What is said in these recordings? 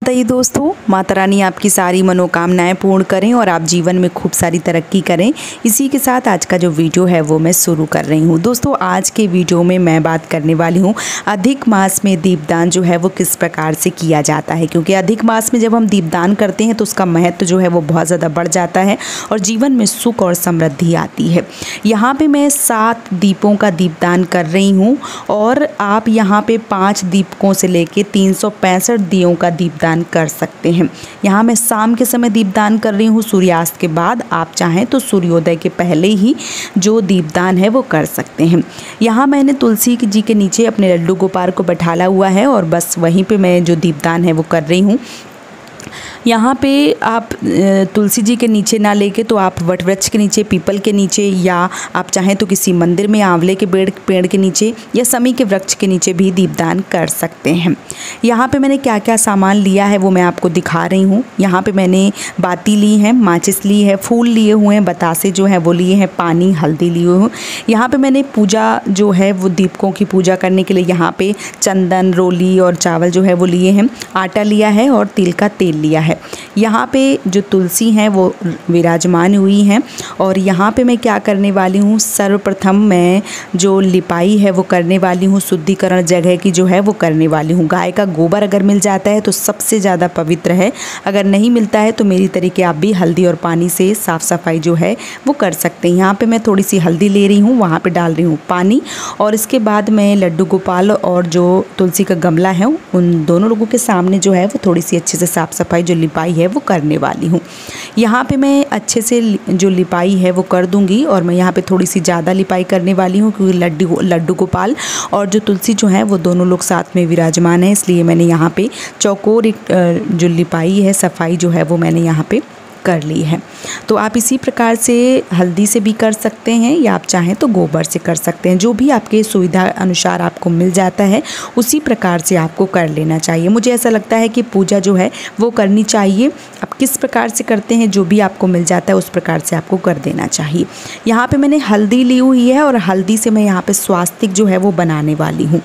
बताइए दोस्तों, माता रानी आपकी सारी मनोकामनाएं पूर्ण करें और आप जीवन में खूब सारी तरक्की करें। इसी के साथ आज का जो वीडियो है वो मैं शुरू कर रही हूँ। दोस्तों, आज के वीडियो में मैं बात करने वाली हूँ अधिक मास में दीपदान जो है वो किस प्रकार से किया जाता है, क्योंकि अधिक मास में जब हम दीपदान करते हैं तो उसका महत्व जो है वो बहुत ज़्यादा बढ़ जाता है और जीवन में सुख और समृद्धि आती है। यहाँ पर मैं 7 दीपों का दीपदान कर रही हूँ और आप यहाँ पर 5 दीपकों से लेकर 365 दियों का दीपदान कर सकते हैं। यहाँ मैं शाम के समय दीपदान कर रही हूँ, सूर्यास्त के बाद। आप चाहें तो सूर्योदय के पहले ही जो दीपदान है वो कर सकते हैं। यहाँ मैंने तुलसी जी के नीचे अपने लड्डू गोपाल को बैठाला हुआ है और बस वहीं पे मैं जो दीपदान है वो कर रही हूँ। यहाँ पे आप तुलसी जी के नीचे ना लेके तो आप वट वृक्ष के नीचे, पीपल के नीचे, या आप चाहें तो किसी मंदिर में आंवले के पेड़ के नीचे या समी के वृक्ष के नीचे भी दीपदान कर सकते हैं। यहाँ पे मैंने क्या क्या सामान लिया है वो मैं आपको दिखा रही हूँ। यहाँ पे मैंने बाती ली है, माचिस ली है, फूल लिए हुए हैं, बतासे जो है वो लिए हैं, पानी, हल्दी लिए हुए। यहाँ पे मैंने पूजा जो है वो दीपकों की पूजा करने के लिए यहाँ पे चंदन, रोली और चावल जो है वो लिए हैं, आटा लिया है और तिल का तेल लिया है। यहाँ पे जो तुलसी हैं वो विराजमान हुई हैं और यहाँ पे मैं क्या करने वाली हूँ, सर्वप्रथम मैं जो लिपाई है वो करने वाली हूँ, शुद्धिकरण जगह की जो है वो करने वाली हूँ। गाय का गोबर अगर मिल जाता है तो सबसे ज़्यादा पवित्र है, अगर नहीं मिलता है तो मेरी तरीके आप भी हल्दी और पानी से साफ़ सफाई जो है वो कर सकते हैं। यहाँ पे मैं थोड़ी सी हल्दी ले रही हूँ, वहाँ पे डाल रही हूँ पानी और इसके बाद मैं लड्डू गोपाल और जो तुलसी का गमला है उन दोनों लोगों के सामने जो है वो थोड़ी सी अच्छे से साफ़ सफाई जो लिपाई है वो करने वाली हूँ। यहाँ पे मैं अच्छे से जो लिपाई है वो कर दूँगी और मैं यहाँ पे थोड़ी सी ज़्यादा लिपाई करने वाली हूँ क्योंकि लड्डू गोपाल और जो तुलसी जो है वो दोनों लोग साथ में विराजमान है, इसलिए मैंने यहाँ पे चौकोर जो लिपाई है, सफाई जो है वो मैंने यहाँ पे कर ली है। तो आप इसी प्रकार से हल्दी से भी कर सकते हैं या आप चाहें तो गोबर से कर सकते हैं, जो भी आपके सुविधा अनुसार आपको मिल जाता है उसी प्रकार से आपको कर लेना चाहिए। मुझे ऐसा लगता है कि पूजा जो है वो करनी चाहिए। आप किस प्रकार से करते हैं, जो भी आपको मिल जाता है उस प्रकार से आपको कर देना चाहिए। यहाँ पे मैंने हल्दी ली हुई है और हल्दी से मैं यहाँ पे स्वास्तिक जो है वो बनाने वाली हूँ।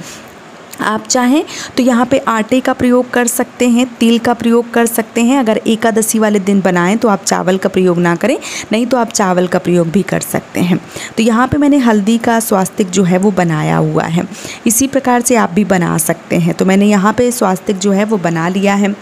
आप चाहें तो यहाँ पे आटे का प्रयोग कर सकते हैं, तिल का प्रयोग कर सकते हैं। अगर एकादशी वाले दिन बनाएं तो आप चावल का प्रयोग ना करें, नहीं तो आप चावल का प्रयोग भी कर सकते हैं। तो यहाँ पे मैंने हल्दी का स्वास्तिक जो है वो बनाया हुआ है, इसी प्रकार से आप भी बना सकते हैं। तो मैंने यहाँ पे स्वास्तिक जो है वो बना लिया है।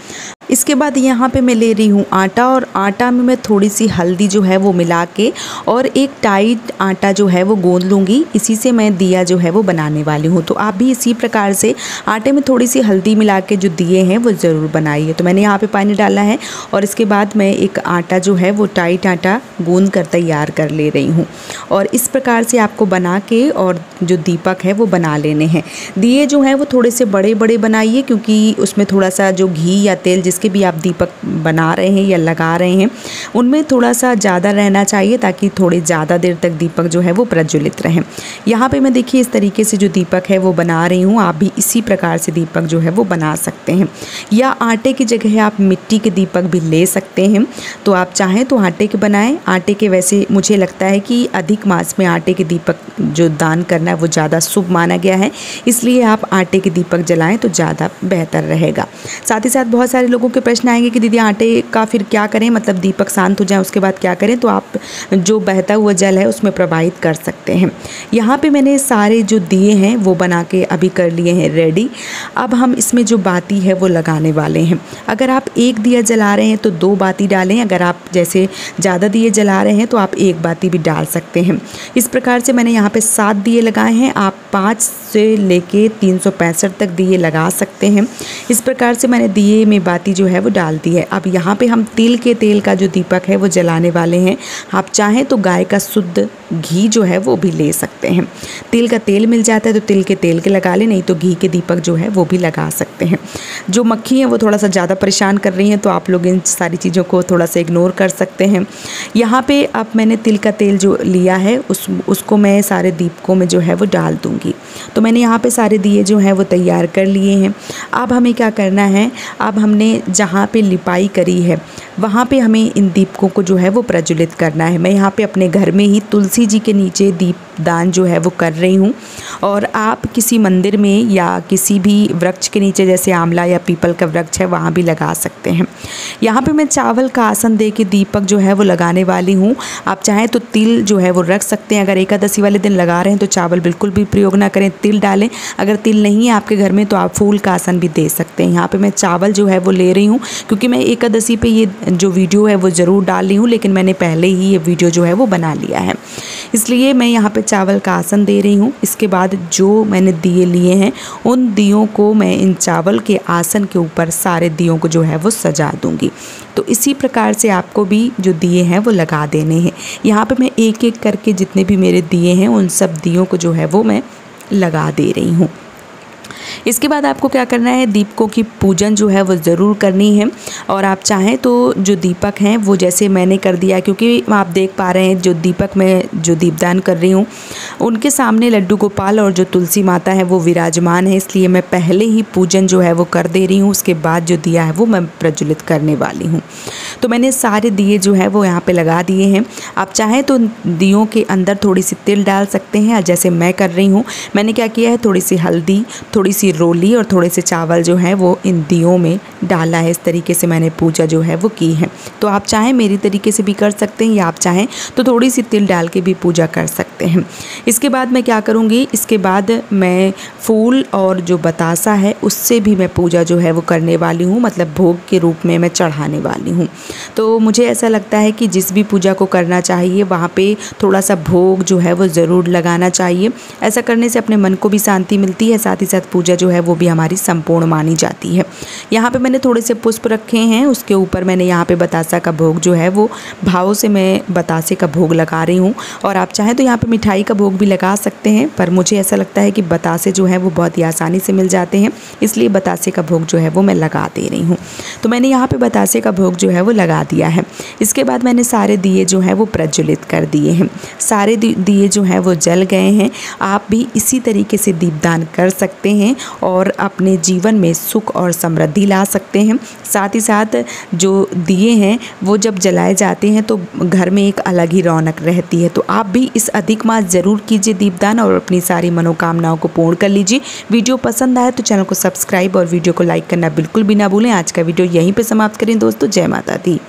इसके बाद यहाँ पे मैं ले रही हूँ आटा और आटा में मैं थोड़ी सी हल्दी जो है वो मिला के और एक टाइट आटा जो है वो गूंद लूँगी। इसी से मैं दिया जो है वो बनाने वाली हूँ। तो आप भी इसी प्रकार से आटे में थोड़ी सी हल्दी मिला के जो दिए हैं वो ज़रूर बनाइए। तो मैंने यहाँ पे पानी डाला है और इसके बाद मैं एक आटा जो है वो टाइट आटा गूंद कर तैयार कर ले रही हूँ और इस प्रकार से आपको बना के और जो दीपक है वो बना लेने हैं। दिए जो हैं वो थोड़े से बड़े बड़े बनाइए क्योंकि उसमें थोड़ा सा जो घी या तेल जिसके भी आप दीपक बना रहे हैं या लगा रहे हैं उनमें थोड़ा सा ज़्यादा रहना चाहिए ताकि थोड़े ज़्यादा देर तक दीपक जो है वो प्रज्वलित रहें। यहाँ पे मैं देखिए इस तरीके से जो दीपक है वो बना रही हूँ। आप भी इसी प्रकार से दीपक जो है वो बना सकते हैं या आटे की जगह आप मिट्टी के दीपक भी ले सकते हैं। तो आप चाहें तो आटे के बनाएं। आटे के वैसे मुझे लगता है कि अधिक मास में आटे के दीपक जो दान करना है वो ज़्यादा शुभ माना गया है, इसलिए आप आटे के दीपक जलाएं तो ज़्यादा बेहतर रहेगा। साथ ही साथ बहुत सारे लोगों के प्रश्न आएंगे कि दीदी आटे का फिर क्या करें, मतलब दीपक शांत हो जाए उसके बाद क्या करें। तो आप जो बहता हुआ जल है उसमें प्रवाहित कर सकते हैं। यहाँ पे मैंने सारे जो दिए हैं वो बना के अभी कर लिए हैं रेडी। अब हम इसमें जो बाती है वो लगाने वाले हैं। अगर आप एक दिया जला रहे हैं तो 2 बाती डालें, अगर आप जैसे ज़्यादा दिए जला रहे हैं तो आप 1 बाती भी डाल सकते हैं। इस प्रकार से मैंने यहाँ पे 7 दिए लगाए हैं। आप 5 से लेके 365 तक दिए लगा सकते हैं। इस प्रकार से मैंने दिए में बाती जो है वो डाल दी है। अब यहाँ पे हम तिल के तेल का जो दीपक है वो जलाने वाले हैं। आप चाहें तो गाय का शुद्ध घी जो है वो भी ले सकते हैं। तिल का तेल मिल जाता है तो तिल के तेल के लगा लें, नहीं तो घी के दीपक जो है वो भी लगा सकते हैं। जो मक्खी हैं वो थोड़ा सा ज़्यादा परेशान कर रही हैं तो आप लोग इन सारी चीज़ों को थोड़ा सा इग्नोर कर सकते हैं। यहाँ पे अब मैंने तिल का तेल जो लिया है उसको मैं सारे दीपकों में जो है वो डाल दूँगी। तो मैंने यहाँ पे सारे दिए जो हैं वो तैयार कर लिए हैं। अब हमें क्या करना है, अब हमने जहाँ पे लिपाई करी है वहाँ पे हमें इन दीपकों को जो है वो प्रज्वलित करना है। मैं यहाँ पे अपने घर में ही तुलसी जी के नीचे दीपदान जो है वो कर रही हूँ, और आप किसी मंदिर में या किसी भी वृक्ष के नीचे, जैसे आंवला या पीपल का वृक्ष है, वहाँ भी लगा सकते हैं। यहाँ पे मैं चावल का आसन दे के दीपक जो है वो लगाने वाली हूँ। आप चाहें तो तिल जो है वो रख सकते हैं। अगर एकादशी वाले दिन लगा रहे हैं तो चावल बिल्कुल भी प्रयोग ना करें, तिल डालें। अगर तिल नहीं है आपके घर में तो आप फूल का आसन भी दे सकते हैं। यहाँ पे मैं चावल जो है वो ले रही हूँ, क्योंकि मैं एकादशी पे ये जो वीडियो है वो ज़रूर डाल रही हूँ, लेकिन मैंने पहले ही ये वीडियो जो है वो बना लिया है, इसलिए मैं यहाँ पे चावल का आसन दे रही हूँ। इसके बाद जो मैंने दिए लिए हैं उन दियों को मैं इन चावल के आसन के ऊपर सारे दियों को जो है वो सजा दूँगी। तो इसी प्रकार से आपको भी जो दिए हैं वो लगा देने हैं। यहाँ पे मैं एक एक करके जितने भी मेरे दिए हैं उन सब दियों को जो है वो मैं लगा दे रही हूँ। इसके बाद आपको क्या करना है, दीपकों की पूजन जो है वो ज़रूर करनी है। और आप चाहें तो जो दीपक हैं वो जैसे मैंने कर दिया, क्योंकि आप देख पा रहे हैं जो दीपक मैं जो दीपदान कर रही हूँ उनके सामने लड्डू गोपाल और जो तुलसी माता है वो विराजमान है, इसलिए मैं पहले ही पूजन जो है वो कर दे रही हूँ। उसके बाद जो दिया है वो मैं प्रज्वलित करने वाली हूँ। तो मैंने सारे दिए जो है वो यहाँ पे लगा दिए हैं। आप चाहें तो दियों के अंदर थोड़ी सी तिल डाल सकते हैं, जैसे मैं कर रही हूँ। मैंने क्या किया है, थोड़ी सी हल्दी, थोड़ी सी रोली और थोड़े से चावल जो है वो इन दियों में डाला है। इस तरीके से मैंने पूजा जो है वो की है। तो आप चाहें मेरी तरीके से भी कर सकते हैं, या आप चाहें तो थोड़ी सी तिल डाल के भी पूजा कर सकते हैं। इसके बाद मैं क्या करूँगी, इसके बाद मैं फूल और जो बतासा है उससे भी मैं पूजा जो है वो करने वाली हूँ, मतलब भोग के रूप में मैं चढ़ाने वाली हूँ। तो मुझे ऐसा लगता है कि जिस भी पूजा को करना चाहिए वहाँ पे थोड़ा सा भोग जो है वो ज़रूर लगाना चाहिए। ऐसा करने से अपने मन को भी शांति मिलती है, साथ ही साथ पूजा जो है वो भी हमारी संपूर्ण मानी जाती है। यहाँ पे मैंने थोड़े से पुष्प रखे हैं, उसके ऊपर मैंने यहाँ पे बतासा का भोग जो है वो भाव से मैं बतासे का भोग लगा रही हूँ। और आप चाहें तो यहाँ पे मिठाई का भोग भी लगा सकते हैं, पर मुझे ऐसा लगता है कि बतासे जो है वो बहुत ही आसानी से मिल जाते हैं, इसलिए बतासे का भोग जो है वो मैं लगा दे रही हूँ। तो मैंने यहाँ पे बतासे का भोग जो है वो लगा दिया है। इसके बाद मैंने सारे दिए जो हैं वो प्रज्वलित कर दिए हैं। सारे दिए जो हैं वो जल गए हैं। आप भी इसी तरीके से दीपदान कर सकते हैं और अपने जीवन में सुख और समृद्धि ला सकते हैं। साथ ही साथ जो दिए हैं वो जब जलाए जाते हैं तो घर में एक अलग ही रौनक रहती है। तो आप भी इस अधिक मास ज़रूर कीजिए दीपदान और अपनी सारी मनोकामनाओं को पूर्ण कर लीजिए। वीडियो पसंद आए तो चैनल को सब्सक्राइब और वीडियो को लाइक करना बिल्कुल भी ना भूलें। आज का वीडियो यहीं पे समाप्त करें दोस्तों। जय माता दी।